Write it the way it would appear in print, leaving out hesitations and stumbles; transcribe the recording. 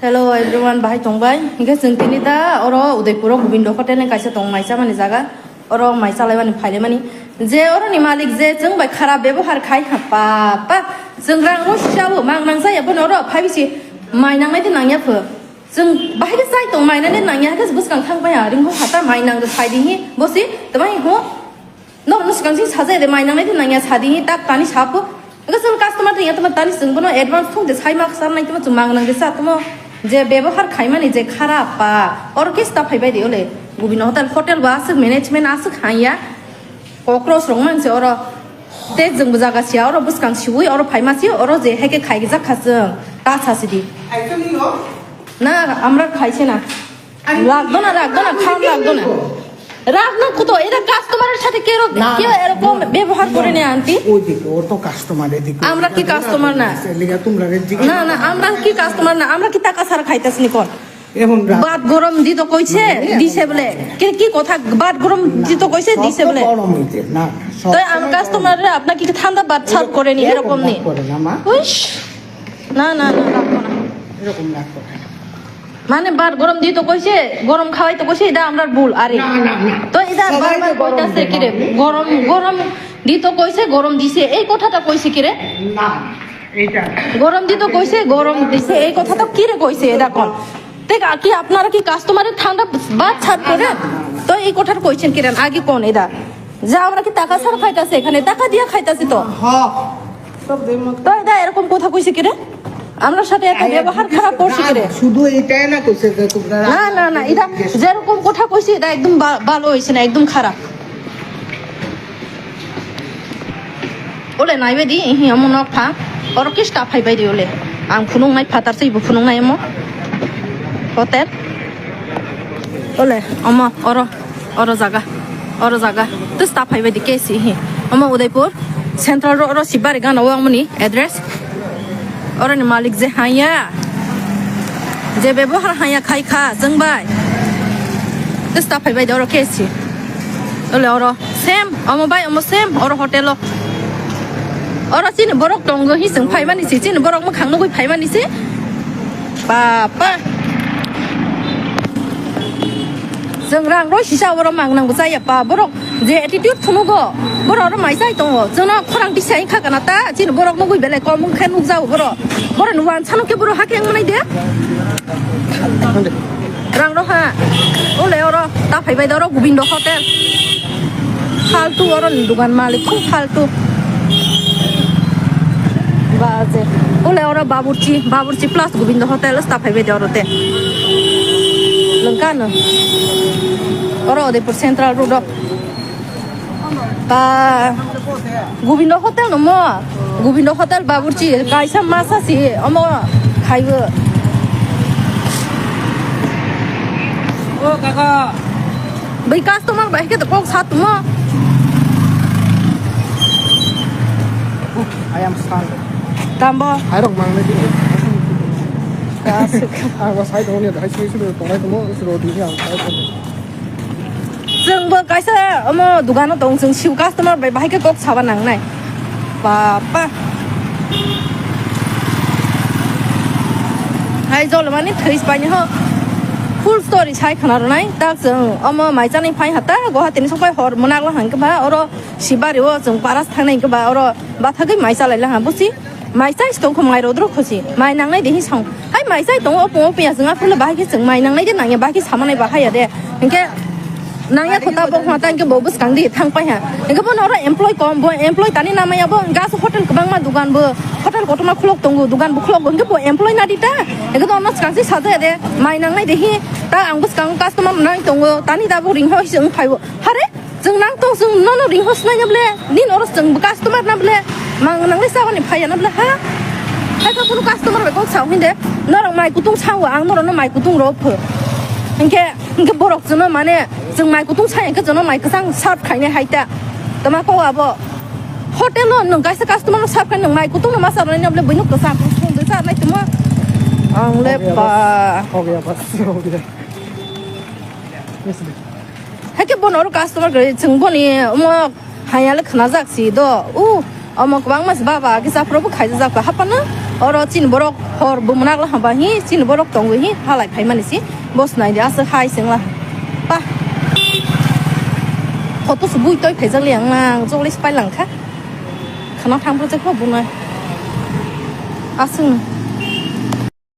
Hello everyone, bahai tongbai. Hingga sengkini da oro udaipur gavindo hotel ni kaisa tong maisa mani jaga. Oro maisa lai mani phaile mani. Je oro ni malik je jeng bai kharap bebohar khai pa pa. Jeng rang ro siabu mang nang sai bon oro phai bisi mai nang nai tin nang ya pho. Jeng bahai ke sai tong mai na ne nang ya ke bus kang thang bai ya ring ho hata mai nang de phai ding hi bosi tamai ho. No nus kang si saja de mai nang nai tin nang ya sadi hi tak tani sapu. Aga jeng customer de ya tama tani jeng bono advance thong de sai mak sar nai tama jumang nang de sa tamo যে ব্যবহার খাইমানি যে খারাপ পা orchestra ফাইবাই দিওলে গুবিন hotel বা আসুক management আসুক হাইয়া কক্রস রংমানছে or তে जोंबो जागासिया अर बुसकां सिवै अर फाइमासि अर जे हेके खाइगे जाखासों ता सासिदि ना আমরা খাইছে না রাখদো না খাওয়া রাখদো না রাখনা কত এরা কাস্টমারের সাথে কে এরকম ব্যবহার করে না আন্টি ওই দিকে ওর তো কাস্টমার এদিকে আমরা কি কাস্টমার না লিগা তোমরা রেজিকে না আমরা কি কাস্টমার না আমরা কি টাকা ছাড়া খাইতাছি নি কোন এখন বাত গরম দি তো কইছে দিছে বলে কি কথা বাত গরম দি তো কইছে দিছে বলে গরম হইছে না তো আম কাস্টমাররা আপনা কি ঠান্ডা বাত ছাড় করে নি এরকম নি করে না মা উইশ না রাখবো না এরকম রাখো মানে বাত গরম দি তো কইছে গরম খাওয়াই তো কইছে এটা আমরার ভুল আরে তো এটা বারবার কইতাছে কি রে গরম দি তো কইছে গরম দিছে এই কথাটা কইছে কি রে না এটা গরম দি তো কইছে গরম দিছে এই কথাটা কি রে কইছে এটা কোন দেখ কি আপনারা কি কাস্টমারের ঠান্ডা বাত ছাড় করে তো এই কথাটা কইছেন কি রে আগে কোন এটা যে আমরা কি টাকা ছাড় খাইতাছে এখানে টাকা দিয়া খাইতাছি তো হ্যাঁ সব দেমক তো এটা এরকম কথা কইছে কি রে আমরা সাথে এত ব্যবহার খারাপ করছি কি রে শুধু এটাই না কইছে যে তোমরা না এটা যেরকম কথা কইছে এটা একদম ভালো হইছে না একদম খারাপ ওলে নাইবে দি হি আমন ফা অর্কেস্ট্রা ফাইবাই দি ওলে আম খুনুং নাই ফাতারসি বু খুনুং নাই আমো hotel ole ama oro jaga to staff hai bai dike si hi ama udaipur central ro sibari gan awang mani address oro ni malik je haya je bebohar haya khai kha jeng bai to staff hai bai oro ke si ole oro same ama bai ama same oro hotel lo oro chin borok tonggo hi sing phai mani si chin borok ma khang no goi phai mani si papa जों रां रो सिसा बर मांगनांगौ जाया बा बरक जे attitude फुनुगो बर माइ जाय दङ जोंना खरां दिसाय खागाना ता जिन बरक मगै बेले कम खे नुक जाव बर नुवान सानुके बर हाके आंनाय दे रां रो हा ओले रो ता फाइबाय द रो गोविंद होटेल फालतु रो दुकान मालिक खूब फालतु बाजे ओले रो बाबुर्ची प्लस गोविंद होटेल ता फाइबाय द रो ते lengkap orang udaipur central road pa gavindo hotel nomo gavindo hotel baburchi kaisa masa si omo khai bo ও কাকা bai customer bai ke to kok sat mo I am son tambo 아이럭 망네 디 아가 사이도 오늘 다시 수로 동아도 뭐 수로 디냐 जोंबो कायसा अमो दुकानाव दं जों सिउ customer bai बाहाय के कक साबा नांनाय बापा हाय जल माने थैस बायनि हो फुल स्टोरी साइ खनारनाय दा जों अमो माइजानि फाय हाता गुवाहाटीनि सबाय हर मोनागला हांगबा अर सिबारिव जों पारास थांनाय गबा अर बाथागै माइजा लायला हा बुसि माइजा स्टक खौ माइ रोद्र खुसि माइ नांनाय देहि सं हाय माइजा दं अपो पिया जोंहा फुल बाहाय के जों माइ नांनाय दे नांया बाखि सामानाय बाहाया दे इनके nangya kota bo hata ke bobus kang di thang pai ha engka bon ora employee kom bo employee tani namaya bo gas hotel kebang ma dukan bo hotel kotoma khulok tongo dukan bo khulok engka bo employee na dita engka do mas kang si saja de mai nang nai dehi ta ang bus kang customer nang tongo tani da bo ring ho sing phai bo hare jeng nang tong jeng no ring ho snai nyable nin ora jeng customer na ble mang nang le sa ni phai na ble ha hai ka punu customer be ko chau hin de no rang mai kutung chau ang no mai kutung ro pho engke borok jono mane जों माइ गुदुं सायखौ जों माइ गोजां serve खायनो हायदा तमा कवाबो hotel नों गाइसा customer serve खायनो माइ गुदुं मा सारनाय नबले बैनो गोसा संदो जानाय तमा आंले बा हो गया बस हो गया हाके बनर कास्टमार गरे जों बनि म हायाले खना जाक्सि द उ अमक बां मास बाबा के जाफ्रोबो खायजा जाफा हापानो ở chín borok hor bùm nạc là hàm bà hi chín borok tông với hi hà lại phải mà nisi boss này đã sơ khai sinh là pa họ tôi bùi tôi phải giang liền là cho lấy spy lằng khác khả năng tham project của bùn này sưng